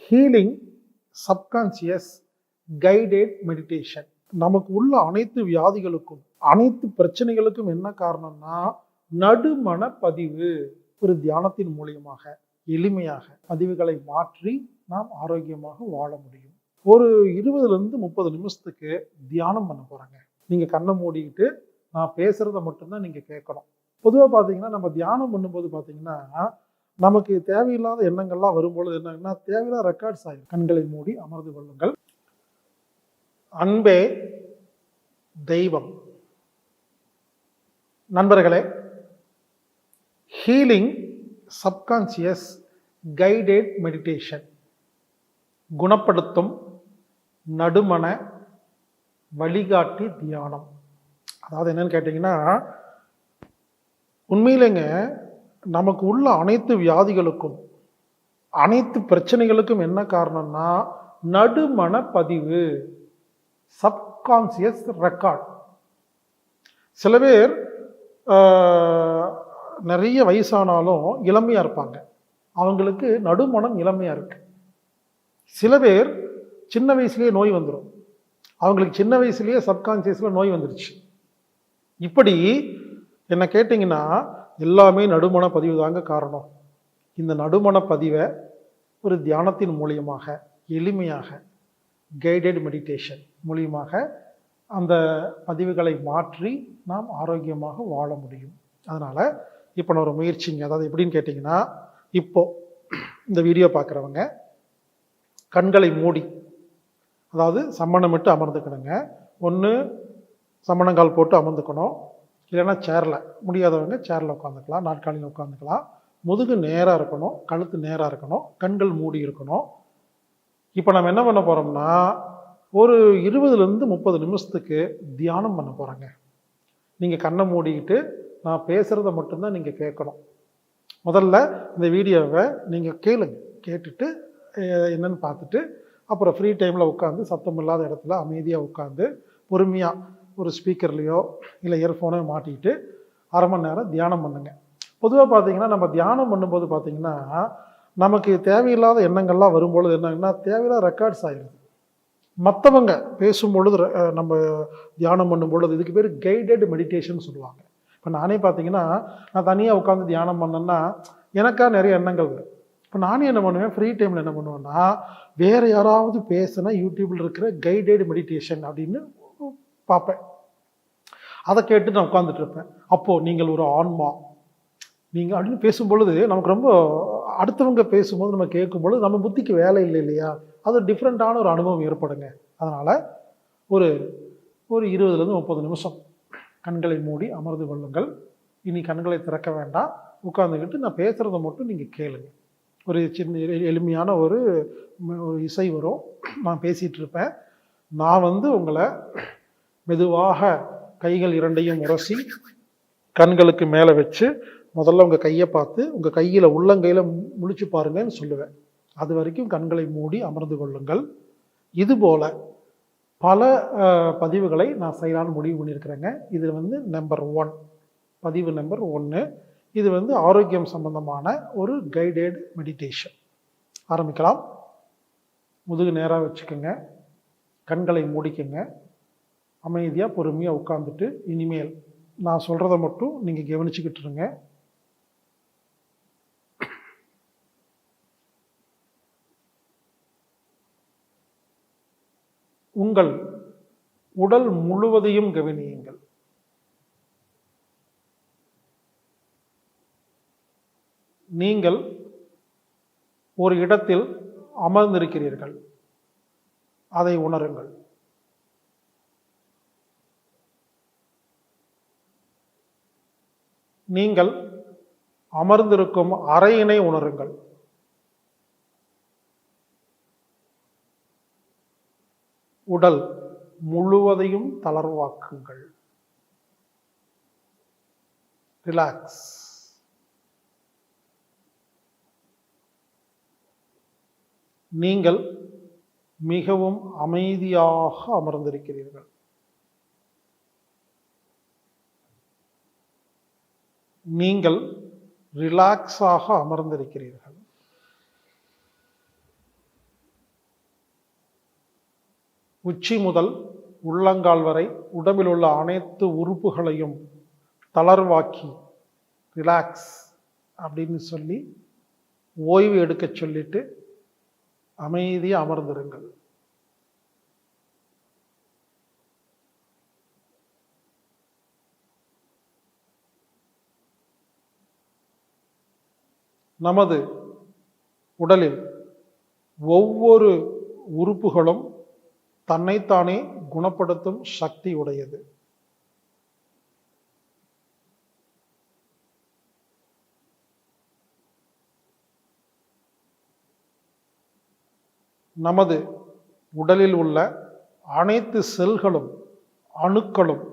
Healing subconscious guided meditation. நமக்கு உள்ள அனைத்து வியாதிகளுக்கும் அனைத்து பிரச்சனைகளுக்கும் என்ன காரணம்னா நடுமன பதிவு. ஒரு தியானத்தின் மூலியமாக எளிமையாக பதிவுகளை மாற்றி நாம் ஆரோக்கியமாக வாழ முடியும். ஒரு 20-30 நிமிஷத்துக்கு தியானம் பண்ண போறாங்க. நீங்க கண்ணை மூடிக்கிட்டு நான் பேசுறத மட்டும்தான் நீங்க கேட்கணும். பொதுவாக பார்த்தீங்கன்னா நம்ம தியானம் பண்ணும்போது பார்த்தீங்கன்னா நமக்கு தேவையில்லாத எண்ணங்கள்லாம் வரும்பொழுது என்னன்னா தேவையில்லாத ரெக்கார்ட்ஸ் ஆகிடும். கண்களை மூடி அமர்ந்து கொள்ளுங்கள். அன்பே தெய்வம். நண்பர்களே, ஹீலிங் சப்கான்சியஸ் கைடட் மெடிடேஷன், குணப்படுத்தும் நடுமன வழிகாட்டி தியானம். அதாவது என்னன்னு கேட்டிங்கன்னா, உண்மையிலேங்க நமக்கு உள்ள அனைத்து வியாதிகளுக்கும் அனைத்து பிரச்சனைகளுக்கும் என்ன காரணம்னா நடுமன பதிவு, சப்கான்சியஸ் ரெக்கார்ட். சில பேர் நிறைய வயசானாலும் இளமையா இருப்பாங்க, அவங்களுக்கு நடுமனம் இளமையா இருக்கு. சில பேர் சின்ன வயசுலேயே நோய் வந்துடும், அவங்களுக்கு சின்ன வயசுலேயே சப்கான்சியஸ்ல நோய் வந்துருச்சு. இப்படி என்ன கேட்டிங்கன்னா எல்லாமே நடுமன பதிவு தாங்க காரணம். இந்த நடுமன பதிவை ஒரு தியானத்தின் மூலியமாக எளிமையாக கைடட் மெடிடேஷன் மூலியமாக அந்த பதிவுகளை மாற்றி நாம் ஆரோக்கியமாக வாழ முடியும். அதனால் இப்போ நான் ஒரு முயற்சிங்க. அதாவது எப்படின்னு கேட்டிங்கன்னா, இப்போ இந்த வீடியோ பார்க்குறவங்க கண்களை மூடி, அதாவது சம்மணமிட்டு அமர்ந்துக்கணுங்க. ஒன்று சம்மணங்கால் போட்டு அமர்ந்துக்கணும், இல்லைன்னா சேரில், முடியாதவங்க சேரில் உட்காந்துக்கலாம், நாற்காலியில் உட்காந்துக்கலாம். முதுகு நேராக இருக்கணும், கழுத்து நேராக இருக்கணும், கண்கள் மூடி இருக்கணும். இப்போ நம்ம என்ன பண்ண போகிறோம்னா ஒரு 20-30 நிமிஷத்துக்கு தியானம் பண்ண போகிறோங்க. நீங்கள் கண்ணை மூடிக்கிட்டு நான் பேசுகிறத மட்டும்தான் நீங்கள் கேட்கணும். முதல்ல இந்த வீடியோவை நீங்கள் கேளுங்க, கேட்டுட்டு என்னன்னு பார்த்துட்டு அப்புறம் ஃப்ரீ டைமில் உட்காந்து சத்தம் இல்லாத இடத்துல அமைதியாக உட்காந்து பொறுமையாக ஒரு ஸ்பீக்கர்லேயோ இல்லை இயர்ஃபோனையோ மாட்டிக்கிட்டு அரை மணி நேரம் தியானம் பண்ணுங்க. பொதுவாக பார்த்தீங்கன்னா நம்ம தியானம் பண்ணும்போது பார்த்தீங்கன்னா நமக்கு தேவையில்லாத எண்ணங்கள்லாம் வரும்பொழுது என்னன்னா தேவையில்லாத ரெக்கார்ட்ஸ் ஆகிடுது. மற்றவங்க பேசும்பொழுது நம்ம தியானம் பண்ணும்பொழுது இதுக்கு பேர் கைடட் மெடிடேஷன் சொல்லுவாங்க. இப்போ நானே பார்த்தீங்கன்னா நான் தனியாக உட்காந்து தியானம் பண்ணேன்னா எனக்காக நிறைய எண்ணங்கள் வரும். இப்போ நானே என்ன பண்ணுவேன், ஃப்ரீ டைமில் என்ன பண்ணுவேன்னா வேறு யாராவது பேசுனா யூடியூப்பில் இருக்கிற கைடட் மெடிடேஷன் அப்படின்னு பார்ப்பேன். அதை கேட்டு நான் உட்காந்துட்டு இருப்பேன். அப்போது நீங்கள் ஒரு ஆன்மா நீங்கள் அப்படின்னு பேசும்பொழுது நமக்கு ரொம்ப அடுத்தவங்க பேசும்போது நம்ம கேட்கும்பொழுது நம்ம புத்திக்கு வேலை இல்லை இல்லையா, அது டிஃப்ரெண்ட்டான ஒரு அனுபவம் ஏற்படுங்க. அதனால் ஒரு 20-30 நிமிஷம் கண்களை மூடி அமர்ந்து கொள்ளுங்கள். இனி கண்களை திறக்க வேண்டாம், உட்காந்துக்கிட்டு நான் பேசுகிறத மட்டும் நீங்கள் கேளுங்க. ஒரு சின்ன எளிமையான ஒரு இசை வரும், நான் பேசிகிட்டு இருப்பேன். நான் உங்களை மெதுவாக கைகள் இரண்டையும் உரசி கண்களுக்கு மேலே வச்சு முதல்ல உங்கள் கையை பார்த்து உங்கள் கையில் உள்ளங்கையில் முழிச்சு பாருங்கன்னு சொல்லுவேன். அது வரைக்கும் கண்களை மூடி அமர்ந்து கொள்ளுங்கள். இதுபோல் பல பதிவுகளை நான் செய்யலான்னு முடிவு பண்ணியிருக்கிறேங்க. இது நம்பர் 1, பதிவு நம்பர் 1. இது ஆரோக்கியம் சம்பந்தமான ஒரு கைடட் மெடிடேஷன். ஆரம்பிக்கலாம். முதுகு நேராக வச்சுக்கோங்க, கண்களை மூடிக்கங்க, அமைதியாக பொறுமையாக உட்காந்துட்டு இனிமேல் நான் சொல்கிறத மட்டும் நீங்கள் கவனிச்சுக்கிட்டு இருங்க. உங்கள் உடல் முழுவதையும் கவனியுங்கள். நீங்கள் ஒரு இடத்தில் அமர்ந்திருக்கிறீர்கள், அதை உணருங்கள். நீங்கள் அமர்ந்திருக்கும் அறையினை உணருங்கள். உடல் முழுவதையும் தளர்வாக்குங்கள். ரிலாக்ஸ். நீங்கள் மிகவும் அமைதியாக அமர்ந்திருக்கிறீர்கள். நீங்கள் ரிலாக்ஸாக அமர்ந்திருக்கிறீர்கள். உச்சி முதல் உள்ளங்கால் வரை உடம்பில் உள்ள அனைத்து உறுப்புகளையும் தளர்வாக்கி ரிலாக்ஸ் அப்படின்னு சொல்லி ஓய்வு எடுக்க சொல்லிட்டு அமைதியாக அமர்ந்திருங்கள். நமது உடலில் ஒவ்வொரு உறுப்புகளும் தன்னைத்தானே குணப்படுத்தும் சக்தி உடையது. நமது உடலில் உள்ள அனைத்து செல்களும் அணுக்களும்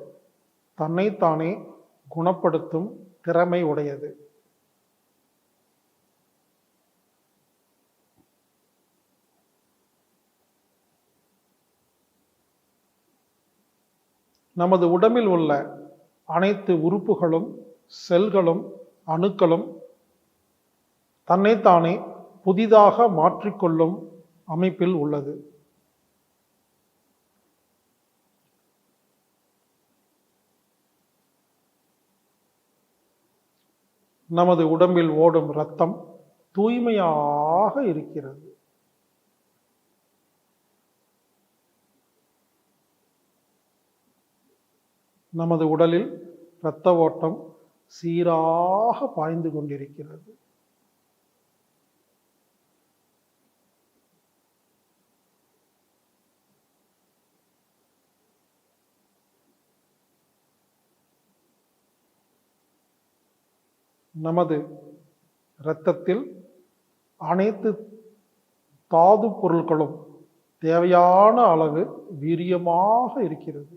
தன்னைத்தானே குணப்படுத்தும் திறமை உடையது. நமது உடம்பில் உள்ள அனைத்து உறுப்புகளும் செல்களும் அணுக்களும் தன்னைத்தானே புதிதாக மாற்றிக்கொள்ளும் அமைப்பில் உள்ளது. நமது உடம்பில் ஓடும் இரத்தம் தூய்மையாக இருக்கிறது. நமது உடலில் இரத்த ஓட்டம் சீராக பாய்ந்து கொண்டிருக்கிறது. நமது இரத்தத்தில் அனைத்து தாது பொருட்களும் தேவையான அளவு வீரியமாக இருக்கிறது.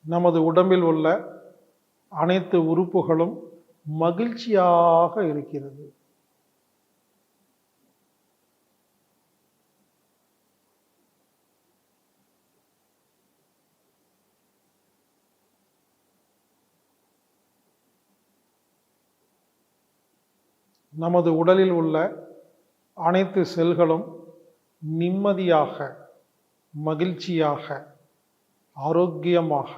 நமது உடம்பில் உள்ள அனைத்து உறுப்புகளும் மகிழ்ச்சியாக இருக்கிறது. நமது உடலில் உள்ள அனைத்து செல்களும் நிம்மதியாக, மகிழ்ச்சியாக, ஆரோக்கியமாக,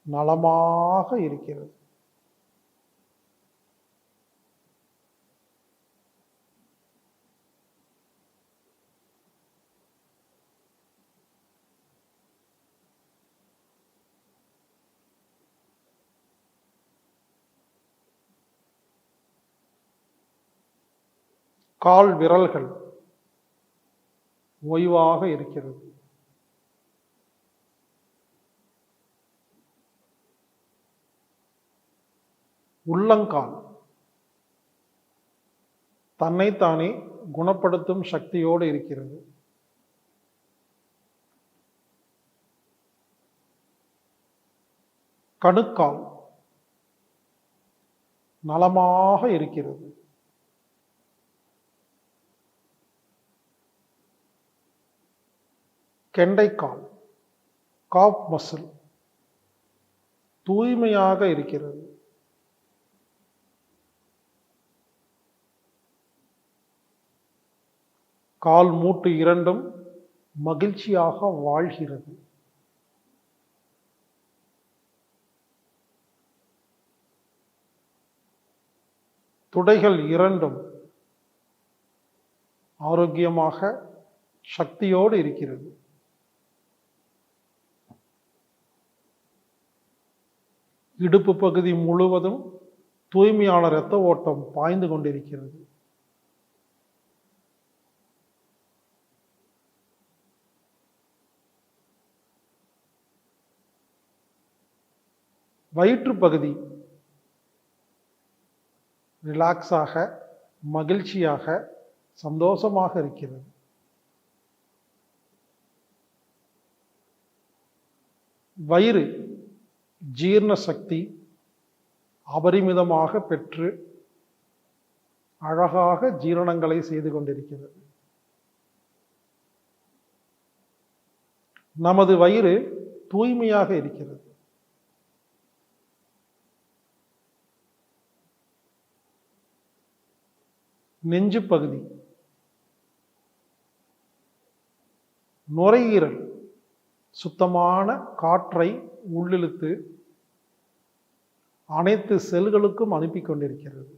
நலமாக இருக்கிறது. கால் விரல்கள் ஓய்வாக இருக்கிறது. உள்ளங்கால் தன்னைத்தானே குணப்படுத்தும் சக்தியோடு இருக்கிறது. கணுக்கால் நலமாக இருக்கிறது. கெண்டைக்கால் காப் மசில் தூய்மையாக இருக்கிறது. கால் மூட்டு இரண்டும் மகிழ்ச்சியாக வாழ்கிறது. துடைகள் இரண்டும் ஆரோக்கியமாக சக்தியோடு இருக்கிறது. இடுப்பு பகுதி முழுவதும் தூய்மையான இரத்த ஓட்டம் பாய்ந்து கொண்டிருக்கிறது. வயிற்று பகுதி ரிலாக்ஸாக, மகிழ்ச்சியாக, சந்தோஷமாக இருக்கிறது. வயிறு ஜீரண சக்தி அபரிமிதமாக பெற்று அழகாக ஜீரணங்களை செய்து கொண்டிருக்கிறது. நமது வயிறு தூய்மையாக இருக்கிறது. நெஞ்சு பகுதி, நுரையீரல் சுத்தமான காற்றை உள்ளிழுத்து அனைத்து செல்களுக்கும் அனுப்பி கொண்டிருக்கிறது.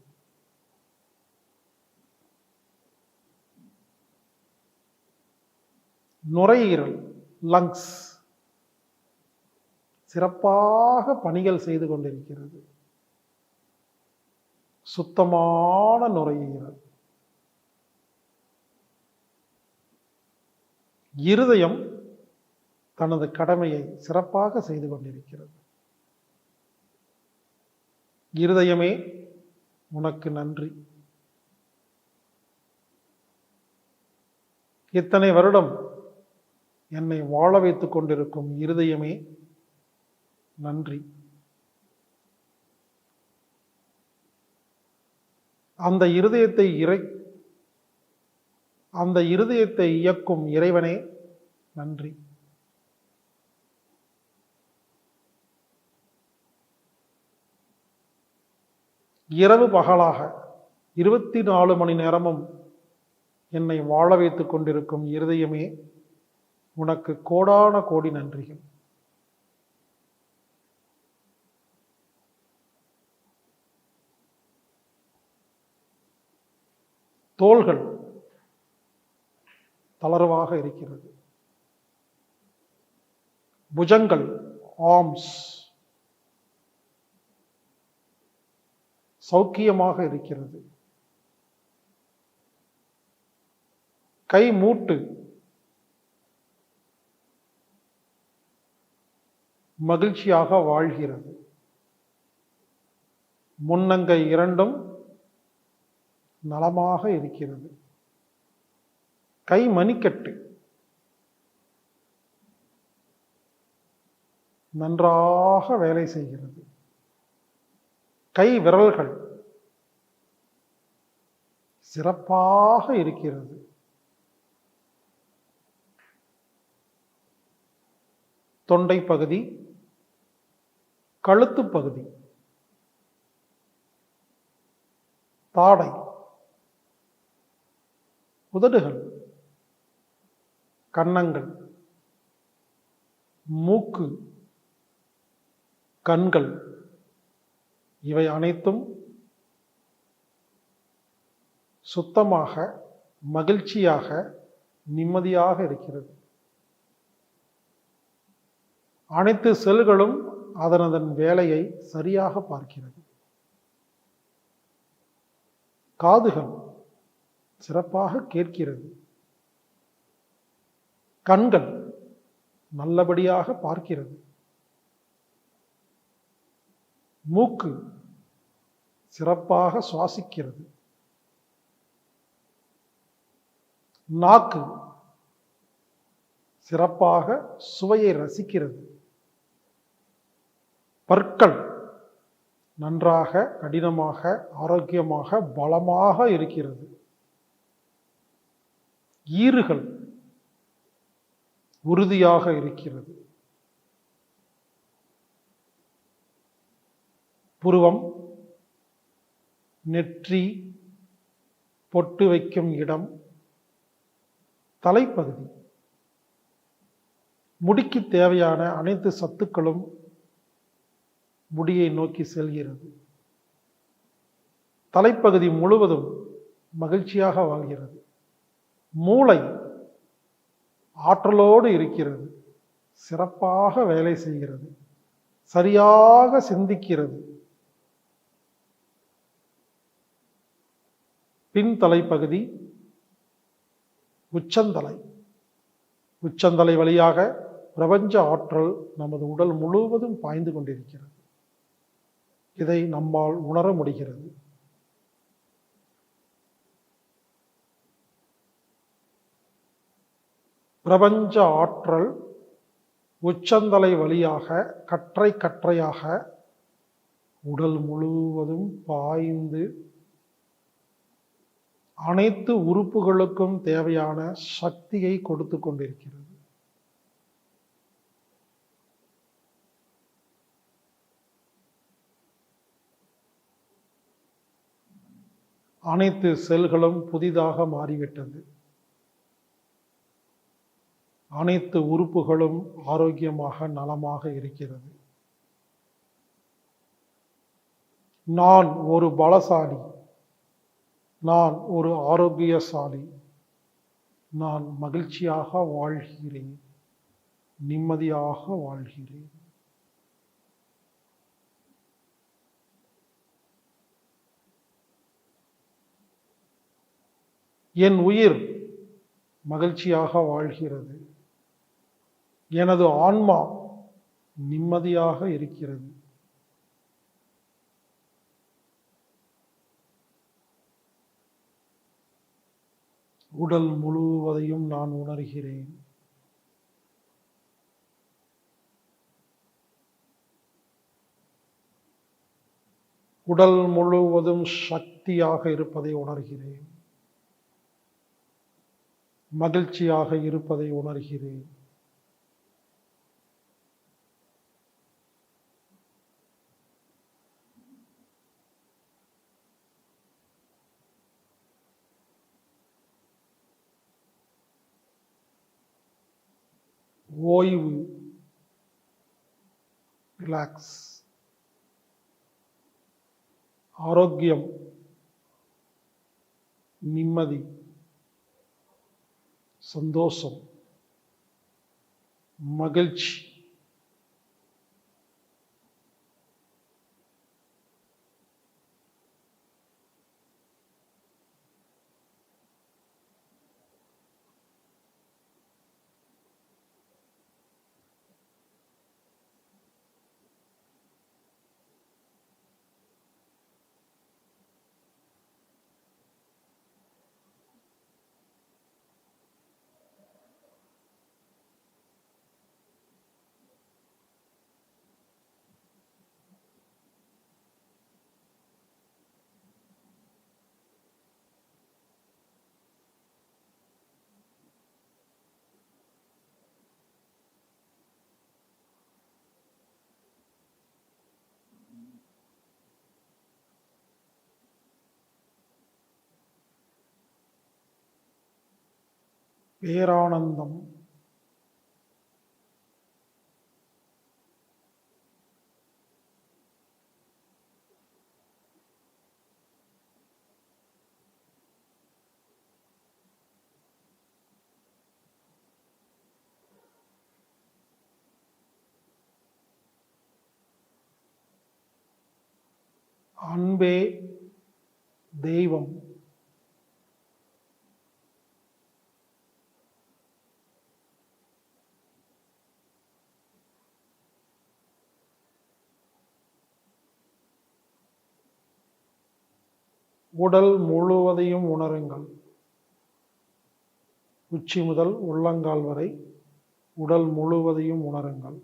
நுரையீரல் லங்ஸ் சிறப்பாக பணிகள் செய்து கொண்டிருக்கிறது. சுத்தமான நுரையீரல். இருதயம் தனது கடமையை சிறப்பாக செய்து கொண்டிருக்கிறது. இருதயமே உனக்கு நன்றி. இத்தனை வருடம் என்னை வாழ வைத்துக் கொண்டிருக்கும் இருதயமே நன்றி. அந்த இருதயத்தை இயக்கும் இறைவனே நன்றி. இரவு பகலாக 24 மணி நேரமும் என்னை வாழ வைத்துக் கொண்டிருக்கும் இருதயமே உனக்கு கோடான கோடி நன்றிகள். தோள்கள் தளர்வாக இருக்கிறது. புஜங்கள் ஆர்ம்ஸ் சௌக்கியமாக இருக்கிறது. கை மூட்டு மகிழ்ச்சியாக வாழ்கிறது. முன்னங்கை இரண்டும் நலமாக இருக்கிறது. கை மணிக்கட்டு நன்றாக வேலை செய்கிறது. கை விரல்கள் சிறப்பாக இருக்கிறது. தொண்டை பகுதி, கழுத்து பகுதி, தாடை, உதடுகள், கன்னங்கள், மூக்கு, கண்கள் இவை அனைத்தும் சுத்தமாக, மகிழ்ச்சியாக, நிம்மதியாக இருக்கிறது. அனைத்து செல்களும் அதனதன் வேலையை சரியாக பார்க்கிறது. காதுகள் சிறப்பாக கேட்கிறது. கண்கள் நல்லபடியாக பார்க்கிறது. மூக்கு சிறப்பாக சுவாசிக்கிறது. நாக்கு சிறப்பாக சுவையை ரசிக்கிறது. பற்கள் நன்றாக, கடினமாக, ஆரோக்கியமாக, பலமாக இருக்கிறது. ஈறுகள் உறுதியாக இருக்கிறது. புருவம், நெற்றி, பொட்டு வைக்கும் இடம், தலைப்பகுதி, முடிக்கு தேவையான அனைத்து சத்துக்களும் முடியை நோக்கி செல்கிறது. தலைப்பகுதி முழுவதும் மகிழ்ச்சியாக வாழ்கிறது. மூளை ஆற்றலோடு இருக்கிறது. சிறப்பாக வேலை செய்கிறது. சரியாக சிந்திக்கிறது. பின்தலைப்பகுதி, உச்சந்தலை. உச்சந்தலை வழியாக பிரபஞ்ச ஆற்றல் நமது உடல் முழுவதும் பாய்ந்து கொண்டிருக்கிறது. இதை நம்மால் உணர முடிகிறது. பிரபஞ்ச ஆற்றல் உச்சந்தலை வழியாக கற்றை கற்றையாக உடல் முழுவதும் பாய்ந்து அனைத்து உறுப்புகளுக்கும் தேவையான சக்தியை கொடுத்து கொண்டிருக்கிறது. அனைத்து செல்களும் புதிதாக மாறிவிட்டது. அனைத்து உறுப்புகளும் ஆரோக்கியமாக நலமாக இருக்கிறது. நான் ஒரு பலசாலி, நான் ஒரு ஆரோக்கியசாலி, நான் மகிழ்ச்சியாக வாழ்கிறேன், நிம்மதியாக வாழ்கிறேன். என் உயிர் மகிழ்ச்சியாக வாழ்கிறது. எனது ஆன்மா நிம்மதியாக இருக்கிறது. உடல் முழுவதையும் நான் உணர்கிறேன். உடல் முழுவதும் சக்தியாக இருப்பதை உணர்கிறேன். மகிழ்ச்சியாக இருப்பதை உணர்கிறேன். ஓய்வு, ரிலாக்ஸ். ஆரோக்கியம், நிம்மதி, சந்தோஷம், மகிழ்ச்சி. பேரானந்தம். அன்பே தெய்வம். உடல் முழுவதையும் உணருங்கள். உச்சி முதல் உள்ளங்கால் வரை உடல் முழுவதையும் உணருங்கள்.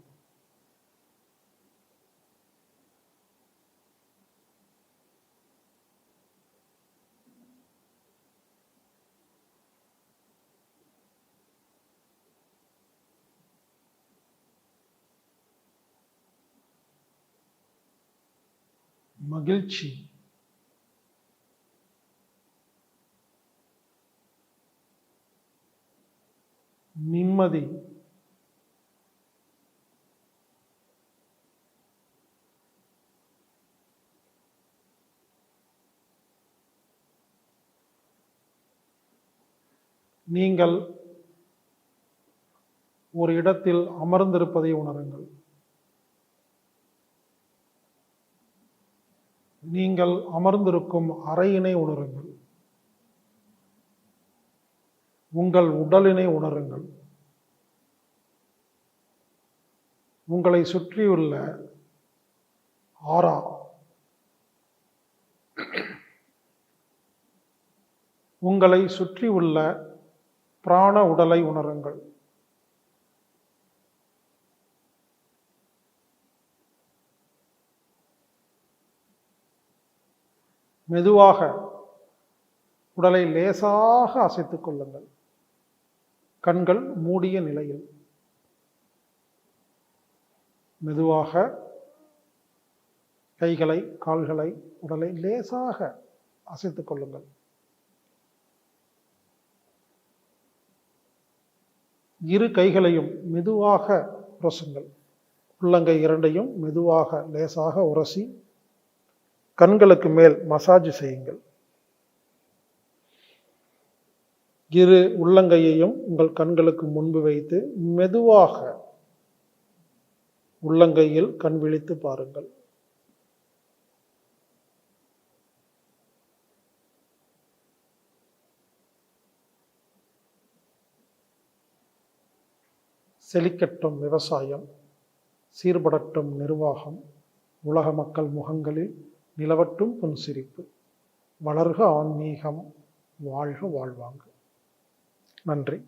மகிழ்ச்சி, நிம்மதி, நீங்கள் ஒரு இடத்தில் அமர்ந்திருப்பதை உணருங்கள். நீங்கள் அமர்ந்திருக்கும் அறையினை உணருங்கள். உங்கள் உடலினை உணருங்கள். உங்களை சுற்றியுள்ள ஆரா, உங்களை சுற்றியுள்ள பிராண உடலை உணருங்கள். மெதுவாக உடலை லேசாக அசைத்துக் கொள்ளுங்கள். கண்கள் மூடிய நிலையில் மெதுவாக கைகளை, கால்களை, உடலை லேசாக அசைத்துக் கொள்ளுங்கள். இரு கைகளையும் மெதுவாக உரசுங்கள். உள்ளங்கை இரண்டையும் மெதுவாக லேசாக உரசி கண்களுக்கு மேல் மசாஜ் செய்யுங்கள். இரு உள்ளங்கையையும் உங்கள் கண்களுக்கு முன்பு வைத்து மெதுவாக உள்ளங்கையில் கண் விழித்து பாருங்கள். செழிக்கட்டும் விவசாயம், சீர்படட்டும் நிர்வாகம், உலக மக்கள் முகங்களில் நிலவட்டும் புன்சிரிப்பு. வளர்க ஆன்மீகம், வாழ்க வாழ்வாங்கு. நன்றி.